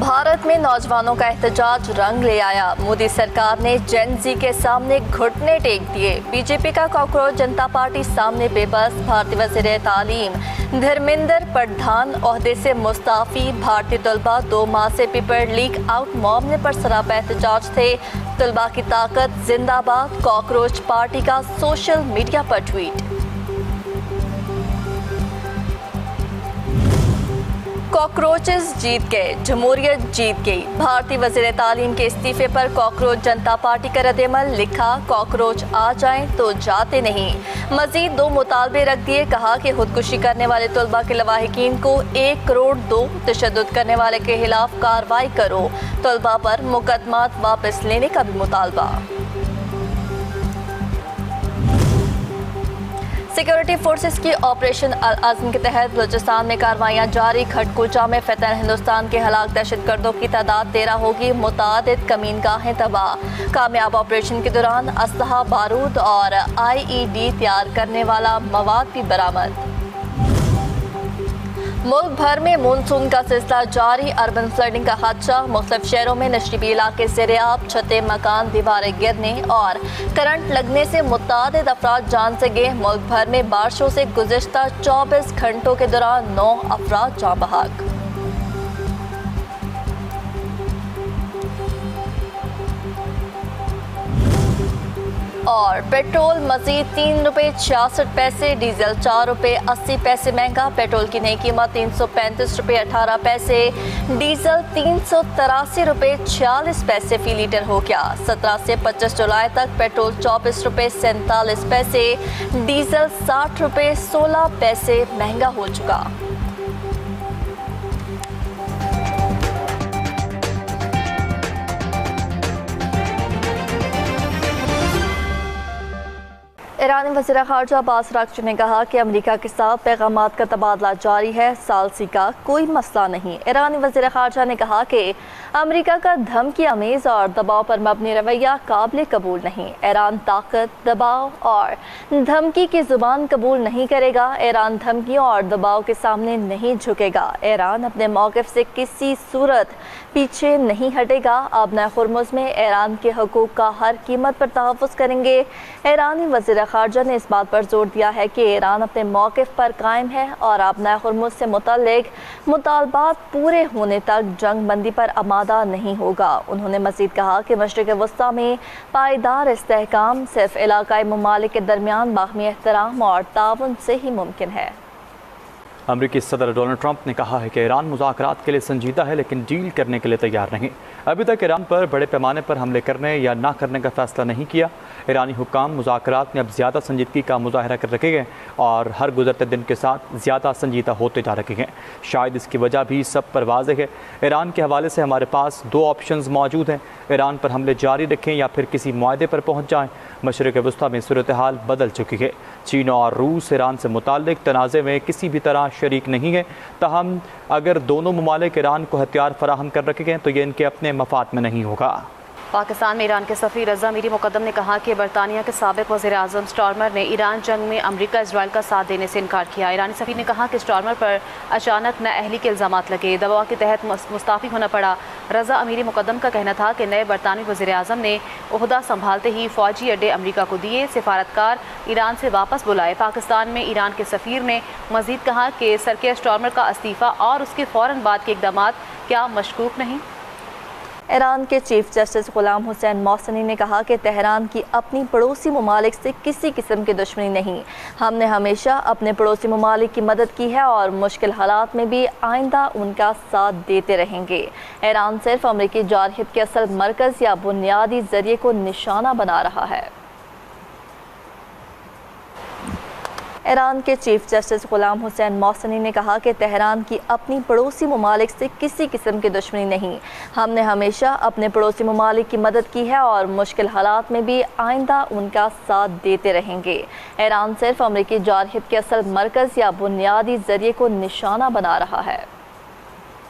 भारत में नौजवानों का एहतजाज रंग ले आया। मोदी सरकार ने जेन जी के सामने घुटने टेक दिए। बीजेपी का कॉकरोच जनता पार्टी सामने बेबस। भारतीय वज़ीर तालीम धर्मेंद्र प्रधान ओहदे से मुस्ताफ़ी। भारतीय तलबा 2 माह से पेपर लीक आउट मामले पर सरापा एहतजाज थे। तलबा की ताकत जिंदाबाद। कॉकरोच पार्टी का सोशल मीडिया पर ट्वीट। कॉकरोचेस जीत गए, जमहूरियत जीत गई। भारतीय वज़ीर तालीम के इस्तीफे पर कॉकरोच जनता पार्टी का रद्द-ए-अमल। लिखा, कॉकरोच आ जाएं तो जाते नहीं। मजीद 2 मुतालबे रख दिए। कहा कि खुदकुशी करने वाले तलबा के लवाहिकीन को 1 करोड़ दो, तशद्दुद करने वाले के खिलाफ कार्रवाई करो। तलबा पर मुकदमात वापस लेने का भी मुतालबा। सिक्योरिटी फोर्सेस की ऑपरेशन अल-अज़्म के तहत बलूचिस्तान में कार्रवाइयाँ जारी। खटकोचा में फतह हिंदुस्तान के हलाक दहशतगर्दों की तादाद 13 होगी। मुतादिद कमीनगाहें तबाह। कामयाब ऑपरेशन के दौरान असलहा, बारूद और IED तैयार करने वाला मवाद भी बरामद। मुल्क भर में मानसून का सिलसिला जारी। अर्बन फ्लडिंग का खदशा। मुख्तलिफ शहरों में नशीबी इलाके ज़ेर-ए-आब। छतें, मकान, दीवारें गिरने और करंट लगने से मुतादिद अफराद जान से गए। मुल्क भर में बारिशों से गुज़िश्ता 24 घंटों के दौरान 9 अफराद जान बहक। और पेट्रोल मजीद 3 रुपये 66 पैसे, डीजल 4 रुपये 80 पैसे महंगा। पेट्रोल की नई कीमत 335 रुपये 18 पैसे, डीजल 383 रुपये 46 पैसे फी लीटर हो गया। 17 से 25 जुलाई तक पेट्रोल 24 रुपये 47 पैसे, डीजल 60 रुपये 16 पैसे महंगा हो चुका। ईरानी वज़ीर ख़ारजा अब्बास अराग़ची ने कहा कि अमेरिका के साथ पैगामात का तबादला जारी है, सालसी का कोई मसला नहीं। ईरानी वज़ीर ख़ारजा ने कहा कि अमेरिका का धमकी आमेज़ और दबाव पर मबनी रवैया काबिल कबूल नहीं। ईरान ताकत, दबाव और धमकी की ज़ुबान कबूल नहीं करेगा। ईरान धमकियों और दबाव के सामने नहीं झुकेगा। ईरान अपने मौक़िफ़ से किसी सूरत पीछे नहीं हटेगा। आबना खुर्मुज़ में ईरान के हकूक़ का हर कीमत पर तहफ़्फ़ुज़ करेंगे। ईरानी वज़ीर ख़ारजा ने इस बात पर जोर दिया है कि ईरान अपने मौक़िफ़ पर कायम है और आबना खुर्मुज़ से मुतल्लिक़ मुतालबात पूरे होने तक जंग बंदी पर आमादा नहीं होगा। उन्होंने मज़ीद कहा कि मशरिक़ वस्ता में पायदार इस्तेहकाम सिर्फ़ इलाक़ाई ममालिक के दरमियान बाहमी एहतराम और ताउन से ही मुमकिन है। अमरीकी सदर डोनाल्ड ट्रंप ने कहा है कि ईरान मुज़ाकरात के लिए संजीदा है लेकिन डील करने के लिए तैयार नहीं। अभी तक ईरान पर बड़े पैमाने पर हमले करने या ना करने का फैसला नहीं किया। ईरानी हुक्काम मुज़ाकरात में अब ज़्यादा संजीदगी का मुज़ाहरा कर रखे हैं और हर गुज़रते दिन के साथ ज़्यादा संजीदा होते जा रहे हैं। शायद इसकी वजह भी सब पर वाज़ेह है। ईरान के हवाले से हमारे पास 2 ऑप्शंस मौजूद हैं, ईरान पर हमले जारी रखें या फिर किसी मुआहदे पर पहुँच जाएँ। मशरिक़ वस्ता में सूरत हाल बदल चुकी है। चीन और रूस ईरान से मुताल्लिक़ तनाज़े में किसी भी तरह शरीक नहीं है। ताहम अगर दोनों ममालिक ईरान को हथियार फराहम कर रखे हैं तो ये इनके अपने मफाद में नहीं होगा। पाकिस्तान में ईरान के सफ़ीर रज़ा अमीरी मुक़द्दम ने कहा कि बरतानिया के साबिक़ वज़ीर आज़म स्टॉर्मर ने ईरान जंग में अमरीका इसराइल का साथ देने से इनकार किया। ईरानी सफ़ीर ने कहा कि स्टॉर्मर पर अचानक नाअहली के इल्ज़ामात लगे, दबाव के तहत मुस्ताफ़ी होना पड़ा। रज़ा अमीरी मुक़द्दम का कहना था कि नए बरतानवी वज़ीर आज़म ने ओहदा संभालते ही फ़ौजी अड्डे अमरीका को दिए, सिफारतकार ईरान से वापस बुलाए। पाकिस्तान में ईरान के सफ़ीर ने मज़ीद कहा कि सरके स्टॉर्मर का इस्तीफ़ा और उसके फ़ौरन बाद के इक़दामात क्या मशकूक नहीं। ईरान के चीफ जस्टिस ग़ुलाम हुसैन मौसनी ने कहा कि तेहरान की अपनी पड़ोसी ममालिक से किसी किस्म की दुश्मनी नहीं। हमने हमेशा अपने पड़ोसी ममालिक की मदद की है और मुश्किल हालात में भी आइंदा उनका साथ देते रहेंगे। ईरान सिर्फ अमरीकी जारहियत के असल मरकज़ या बुनियादी ज़रिए को निशाना बना रहा है। ईरान के चीफ जस्टिस ग़ुलाम हुसैन मौसनी ने कहा कि तेहरान की अपनी पड़ोसी ममालिक से किसी किस्म की दुश्मनी नहीं। हमने हमेशा अपने पड़ोसी ममालिक की मदद की है और मुश्किल हालात में भी आइंदा उनका साथ देते रहेंगे। ईरान सिर्फ अमरीकी जारहियत के असल मरकज़ या बुनियादी ज़रिए को निशाना बना रहा है।